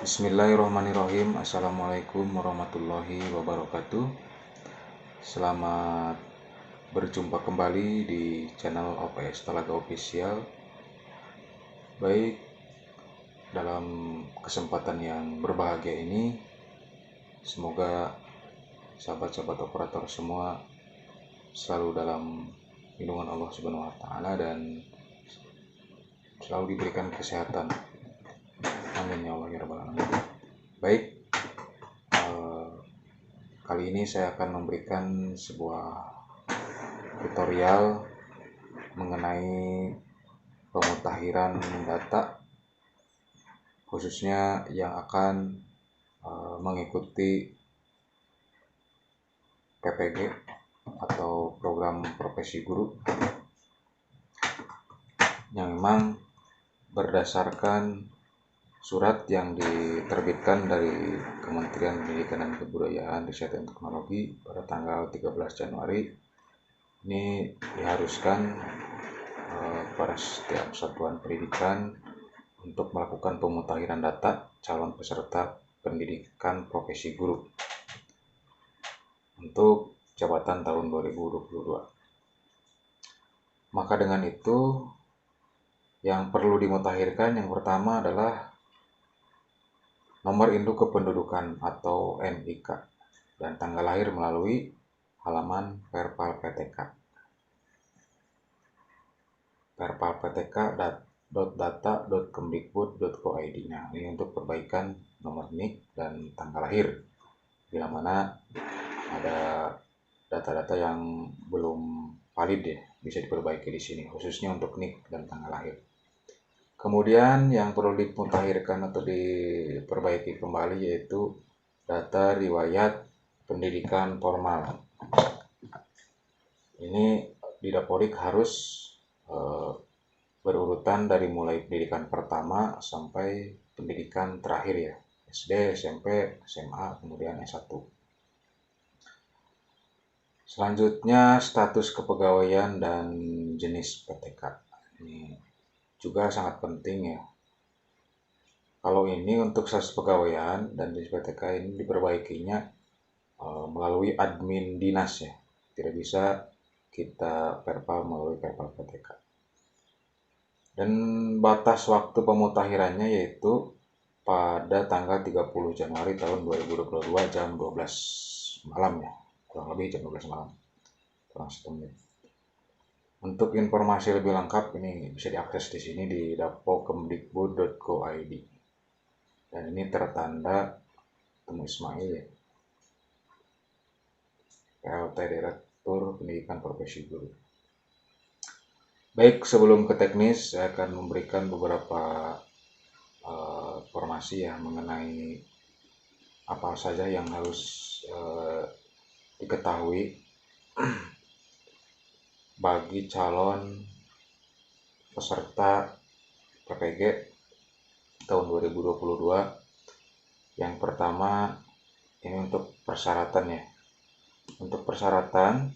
Bismillahirrahmanirrahim. Assalamualaikum warahmatullahi wabarakatuh. Selamat berjumpa kembali di channel OPS Talaga Official. Baik, dalam kesempatan yang berbahagia ini, semoga sahabat-sahabat operator semua selalu dalam lindungan Allah Subhanahu wa taala dan selalu diberikan kesehatan. Amin ya Allah ya rabbal alamin. Baik, kali ini saya akan memberikan sebuah tutorial mengenai pemutahiran data, khususnya yang akan mengikuti PPG atau program profesi guru, yang memang berdasarkan surat yang diterbitkan dari Kementerian Pendidikan dan Kebudayaan, Riset dan Teknologi pada tanggal 13 Januari. Ini diharuskan pada setiap satuan pendidikan untuk melakukan pemutahiran data calon peserta pendidikan profesi guru untuk jabatan tahun 2022. Maka dengan itu, yang perlu dimutahirkan yang pertama adalah nomor induk kependudukan atau NIK dan tanggal lahir melalui halaman Perpal PTK. perpalptk.data.kemdikbud.go.id. Nah, ini untuk perbaikan nomor NIK dan tanggal lahir, bila mana ada data-data yang belum valid ya, bisa diperbaiki di sini, khususnya untuk NIK dan tanggal lahir. Kemudian yang perlu dimutahirkan atau diperbaiki kembali yaitu data riwayat pendidikan formal. Ini di Dapodik harus berurutan dari mulai pendidikan pertama sampai pendidikan terakhir ya, SD, SMP, SMA, kemudian S1. Selanjutnya status kepegawaian dan jenis PTK. Ini juga sangat penting ya. Kalau ini untuk status pegawaian dan jenis PTK ini diperbaikinya melalui admin dinas ya. Tidak bisa kita perpal melalui perpal PTK. Dan batas waktu pemutakhirannya yaitu pada tanggal 30 Januari tahun 2022 jam 12 malam ya. Kurang lebih jam 12 malam. Kurang setengah. Untuk informasi lebih lengkap ini bisa diakses di sini di dapokemdikbud.go.id. Dan ini tertanda Temu Ismail ya, PLT Direktur Pendidikan Profesi Guru. Baik, sebelum ke teknis, saya akan memberikan beberapa informasi ya mengenai apa saja yang harus diketahui bagi calon peserta PPG tahun 2022. Yang pertama, ini untuk persyaratan ya. Untuk persyaratan,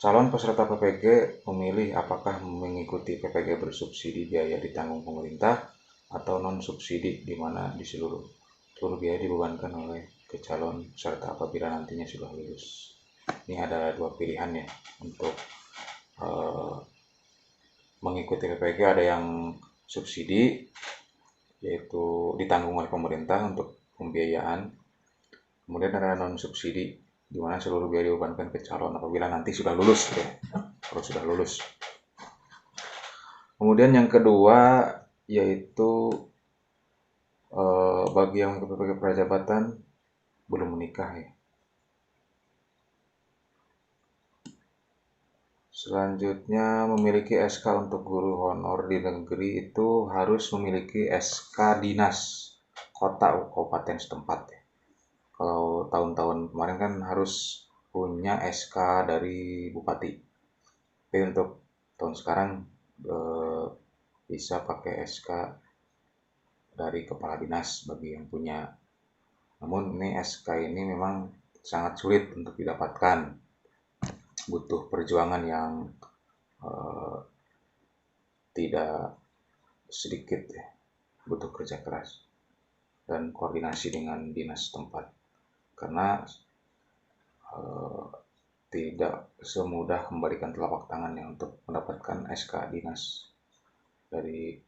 calon peserta PPG memilih apakah mengikuti PPG bersubsidi biaya ditanggung pemerintah atau non subsidi, di mana di seluruh biaya dibebankan oleh ke calon peserta apabila nantinya sudah lulus. Ini ada dua pilihan ya untuk mengikuti PPG. Ada yang subsidi, yaitu ditanggung oleh pemerintah untuk pembiayaan. Kemudian ada non subsidi, di mana seluruh biaya dibebankan ke calon apabila nanti sudah lulus ya, kalau sudah lulus. Kemudian yang kedua yaitu bagi yang mengikuti PPG prajabatan belum menikah ya. Selanjutnya, memiliki SK untuk guru honor di negeri itu harus memiliki SK dinas kota kabupaten setempat ya. Kalau tahun-tahun kemarin kan harus punya SK dari bupati. Tapi untuk tahun sekarang bisa pakai SK dari kepala dinas bagi yang punya. Namun ini SK ini memang sangat sulit untuk didapatkan. Butuh perjuangan yang tidak sedikit ya, butuh kerja keras. dan koordinasi dengan dinas tempat, karena tidak semudah memberikan telapak tangannya untuk mendapatkan SK dinas dari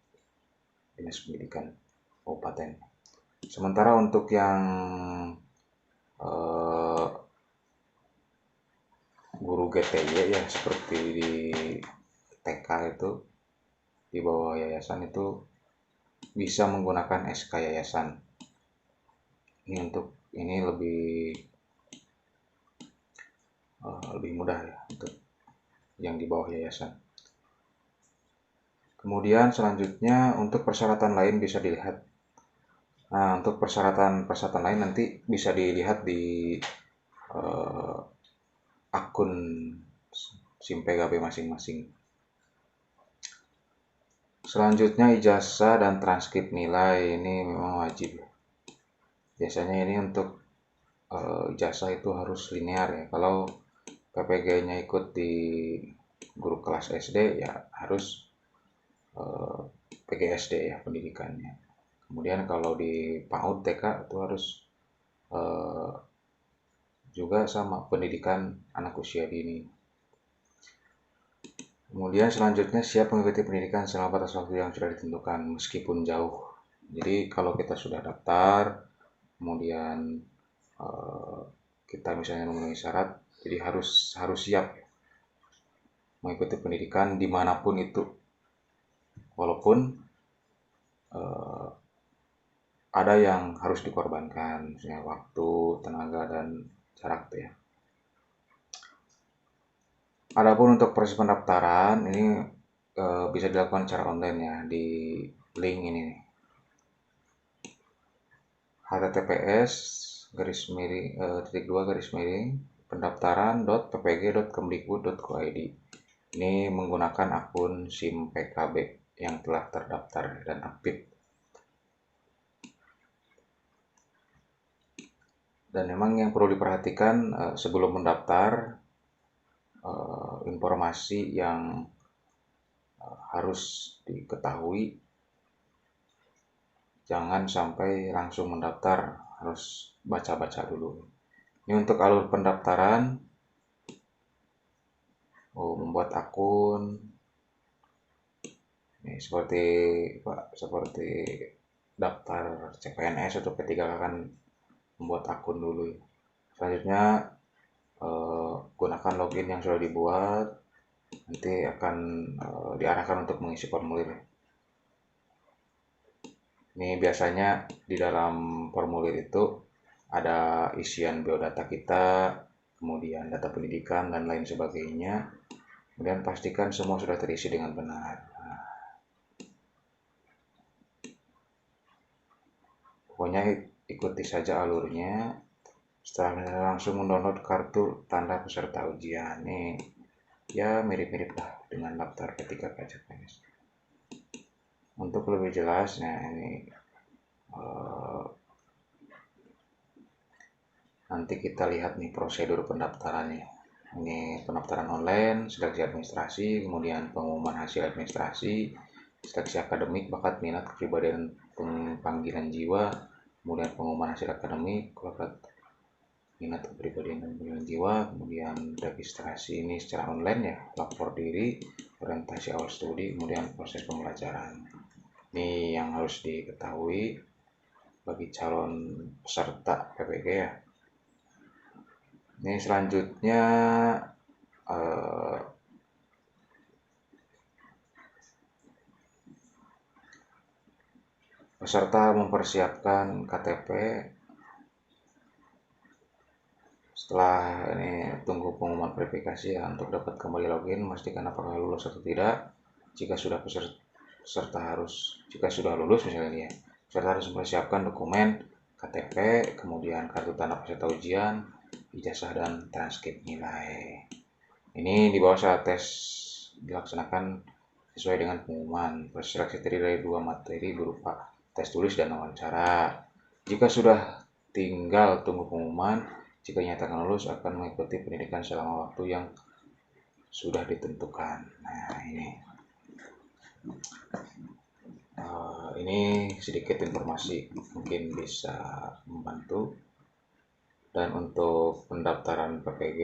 dinas pendidikan kabupaten. Sementara untuk yang guru GTY ya seperti di TK itu di bawah yayasan itu bisa menggunakan SK yayasan. Ini lebih mudah ya untuk yang di bawah yayasan. Kemudian selanjutnya untuk persyaratan lain bisa dilihat. Nah, untuk persyaratan lain nanti bisa dilihat di akun SIM PKB masing-masing. Selanjutnya ijazah dan transkrip nilai ini memang wajib. Biasanya ini untuk ijazah itu harus linear ya. Kalau PPG-nya ikut di guru kelas SD ya harus PGSD ya pendidikannya. Kemudian kalau di PAUD TK itu harus juga sama pendidikan anak usia dini. Kemudian selanjutnya siap mengikuti pendidikan selama batas waktu yang sudah ditentukan meskipun jauh. Jadi kalau kita sudah daftar, kemudian kita misalnya memenuhi syarat, jadi harus siap mengikuti pendidikan dimanapun itu, walaupun ada yang harus dikorbankan, misalnya waktu, tenaga, dan jarak ya. Adapun untuk proses pendaftaran ini bisa dilakukan secara online ya di link ini nih. https://pendaftaran.ppg.kemdikbud.go.id. Ini menggunakan akun SIM PKB yang telah terdaftar dan aktif. Dan memang yang perlu diperhatikan sebelum mendaftar, informasi yang harus diketahui, jangan sampai langsung mendaftar, harus baca-baca dulu. Ini untuk alur pendaftaran, membuat akun, ini seperti daftar CPNS atau P3K kan membuat akun dulu. Selanjutnya gunakan login yang sudah dibuat, nanti akan diarahkan untuk mengisi formulir. Ini biasanya di dalam formulir itu ada isian biodata kita, kemudian data pendidikan dan lain sebagainya. Kemudian pastikan semua sudah terisi dengan benar. Pokoknya ikuti saja alurnya. Setelah langsung mendownload kartu tanda peserta ujian. Nih ya mirip-mirip lah dengan daftar ketika CPNS. Untuk lebih jelas, nah ini nanti kita lihat nih prosedur pendaftarannya. Ini pendaftaran online, seleksi administrasi, kemudian pengumuman hasil administrasi, seleksi akademik, bakat, minat, kepribadian, panggilan jiwa, kemudian pengumuman hasil akademik, bakat, minat, kepribadian, dan panggilan jiwa, kemudian registrasi ini secara online ya, lapor diri, orientasi awal studi, kemudian proses pembelajaran. Ini yang harus diketahui bagi calon peserta PPG ya. Ini selanjutnya peserta mempersiapkan KTP. Setelah ini tunggu pengumuman verifikasi ya untuk dapat kembali login, memastikan apakah lulus atau tidak. Jika sudah lulus misalnya ya, peserta harus mempersiapkan dokumen KTP, kemudian kartu tanda peserta ujian, ijazah, dan transkrip nilai. Ini di bawah saat tes dilaksanakan sesuai dengan pengumuman. Proses seleksi terdiri dari 2 materi berupa tes tulis dan wawancara. Jika sudah tinggal tunggu pengumuman, jika dinyatakan lulus akan mengikuti pendidikan selama waktu yang sudah ditentukan. Nah ini. Ini sedikit informasi mungkin bisa membantu. Dan untuk pendaftaran PPG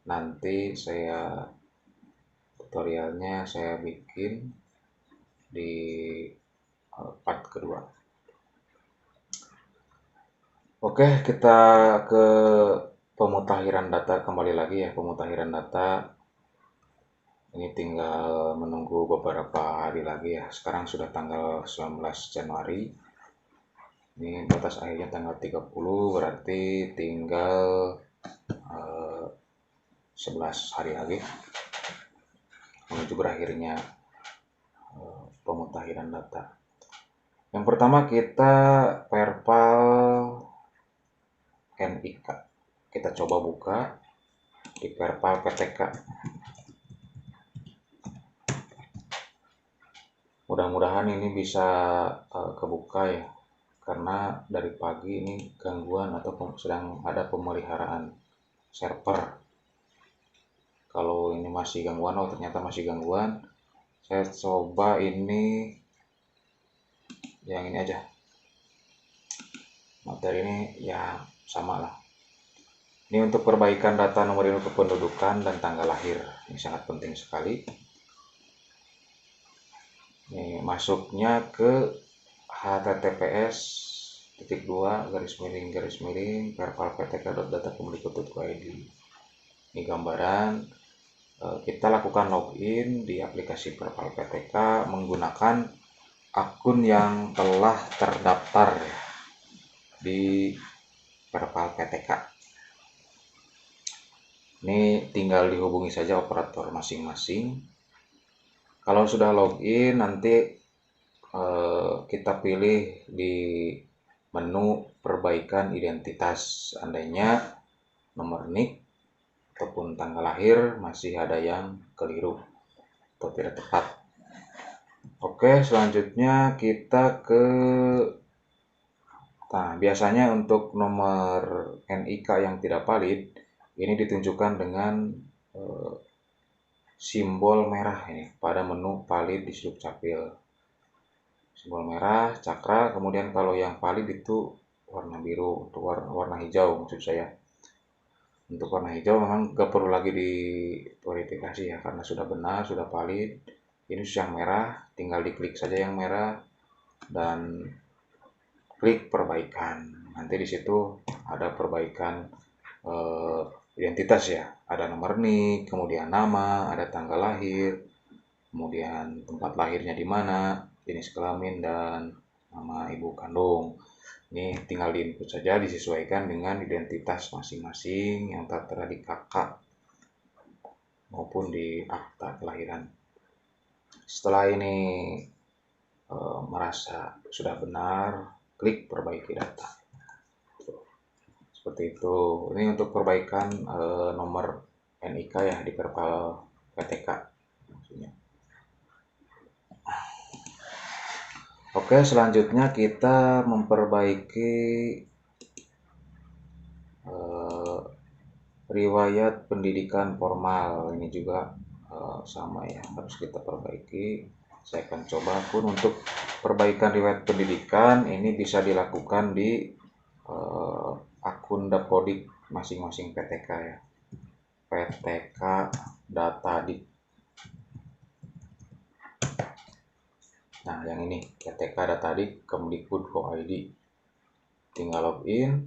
nanti tutorialnya saya bikin di part kedua. Oke, kita ke pemutahiran data kembali lagi ya. Pemutahiran data ini tinggal menunggu beberapa hari lagi ya. Sekarang sudah tanggal 19 Januari. Ini batas akhirnya tanggal 30, berarti tinggal 11 hari lagi menuju berakhirnya pemutahiran data. Yang pertama kita perpal NIK. Kita coba buka di perpal PTK. Mudah-mudahan ini bisa kebuka ya, karena dari pagi ini gangguan atau sedang ada pemeliharaan server. Kalau ini masih gangguan, ternyata masih gangguan, saya coba ini yang ini aja. Materi ini ya sama lah. Ini untuk perbaikan data nomor induk kependudukan dan tanggal lahir. Ini sangat penting sekali. Ini masuknya ke https://perpalptk.data.kemdikbud.id. Ini gambaran. Kita lakukan login di aplikasi Perpal PTK menggunakan akun yang telah terdaftar di Perpal PTK. Ini tinggal dihubungi saja operator masing-masing. Kalau sudah login, nanti kita pilih di menu perbaikan identitas. Seandainya nomor NIK ataupun tanggal lahir masih ada yang keliru atau tidak tepat. Oke, selanjutnya kita ke biasanya untuk nomor NIK yang tidak valid ini ditunjukkan dengan simbol merah ini pada menu valid di Dukcapil. Simbol merah, cakra, kemudian kalau yang valid itu warna biru, untuk warna hijau maksud saya. Untuk warna hijau memang gak perlu lagi diverifikasi ya, karena sudah benar, sudah valid. Ini yang merah, tinggal diklik saja yang merah dan klik perbaikan. Nanti di situ ada perbaikan identitas ya, ada nomor NIK, kemudian nama, ada tanggal lahir, kemudian tempat lahirnya di mana, jenis kelamin, dan nama ibu kandung. Ini tinggal diinput saja, disesuaikan dengan identitas masing-masing yang tertera di KK maupun di akta kelahiran. Setelah ini merasa sudah benar, klik perbaiki data. Seperti itu. Ini untuk perbaikan nomor NIK ya di Perpal PTK maksudnya. Oke, selanjutnya kita memperbaiki riwayat pendidikan formal. Ini juga sama ya, harus kita perbaiki. Saya akan coba pun untuk perbaikan riwayat pendidikan ini bisa dilakukan di akun Dapodik masing-masing PTK ya. PTK data di. Nah, yang ini PTK data di Kemdikbud.id. Tinggal login.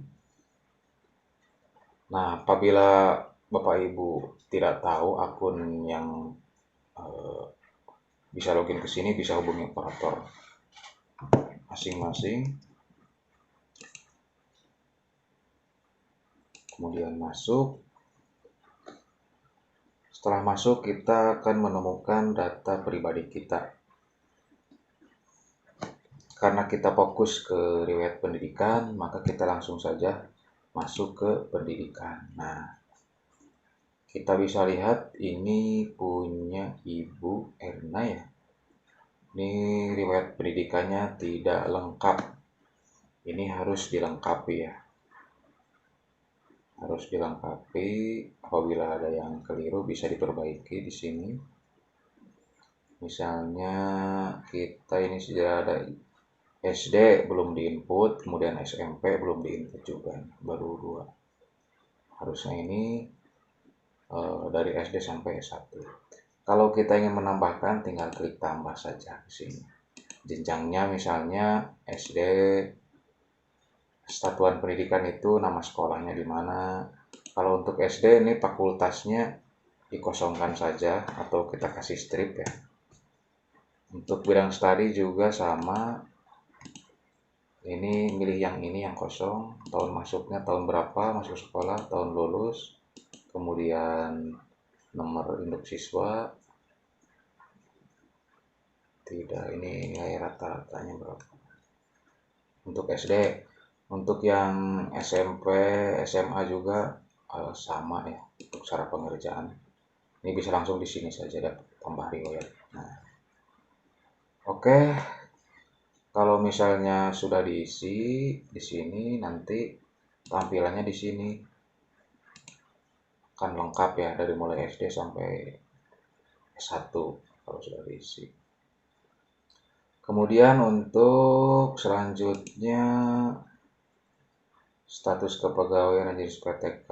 Nah, apabila Bapak Ibu tidak tahu akun yang bisa login ke sini, bisa hubungi operator masing-masing. Kemudian masuk. Setelah masuk, kita akan menemukan data pribadi kita. Karena kita fokus ke riwayat pendidikan, maka kita langsung saja masuk ke pendidikan. Nah, kita bisa lihat ini punya Ibu Erna ya. Ini riwayat pendidikannya tidak lengkap. Ini harus dilengkapi ya. Harus dilengkapi. Apabila ada yang keliru bisa diperbaiki di sini. Misalnya kita ini sudah ada SD belum diinput, kemudian SMP belum diinput juga, baru 2. Harusnya ini dari SD sampai S1. Kalau kita ingin menambahkan, tinggal klik tambah saja di sini. Jenjangnya misalnya SD, satuan pendidikan itu nama sekolahnya di mana. Kalau untuk SD ini fakultasnya dikosongkan saja atau kita kasih strip ya. Untuk bidang studi juga sama. Ini milih yang ini yang kosong, tahun masuknya tahun berapa, masuk sekolah, tahun lulus, kemudian nomor induk siswa, tidak, ini nilai rata-ratanya berapa untuk SD. Untuk yang SMP, SMA juga sama ya untuk cara pengerjaan. Ini bisa langsung di sini saja ya, tambah riwayat. Nah, oke. Kalau misalnya sudah diisi di sini, nanti tampilannya di sini kan lengkap ya, dari mulai SD sampai S1 kalau sudah diisi. Kemudian untuk selanjutnya status kepegawaian dan jenis PTK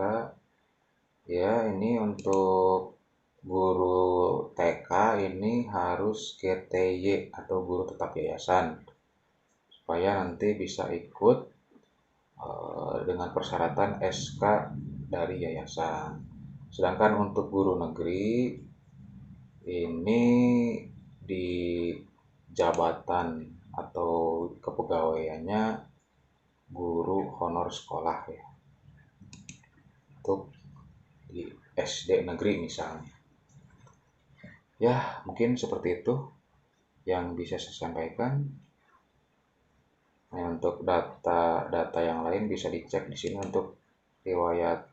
ya, ini untuk guru TK ini harus GTY atau guru tetap yayasan supaya nanti bisa ikut dengan persyaratan SK dari yayasan. Sedangkan untuk guru negeri ini di jabatan atau kepegawaiannya guru honor sekolah ya, untuk di SD negeri misalnya. Ya, mungkin seperti itu yang bisa saya sampaikan. Nah, untuk data yang lain bisa dicek di sini untuk riwayat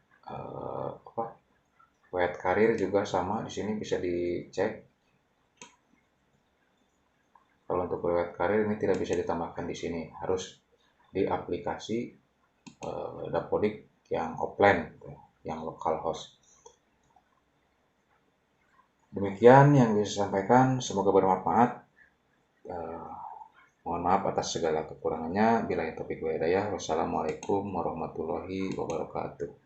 riwayat karir juga sama di sini bisa dicek. Kalau untuk riwayat karir ini tidak bisa ditambahkan di sini, harus di aplikasi Dapodik yang offline, yang lokal host. Demikian yang bisa saya sampaikan, semoga bermanfaat. Mohon maaf atas segala kekurangannya. Bila taufiq wa hidayah. Wassalamualaikum warahmatullahi wabarakatuh.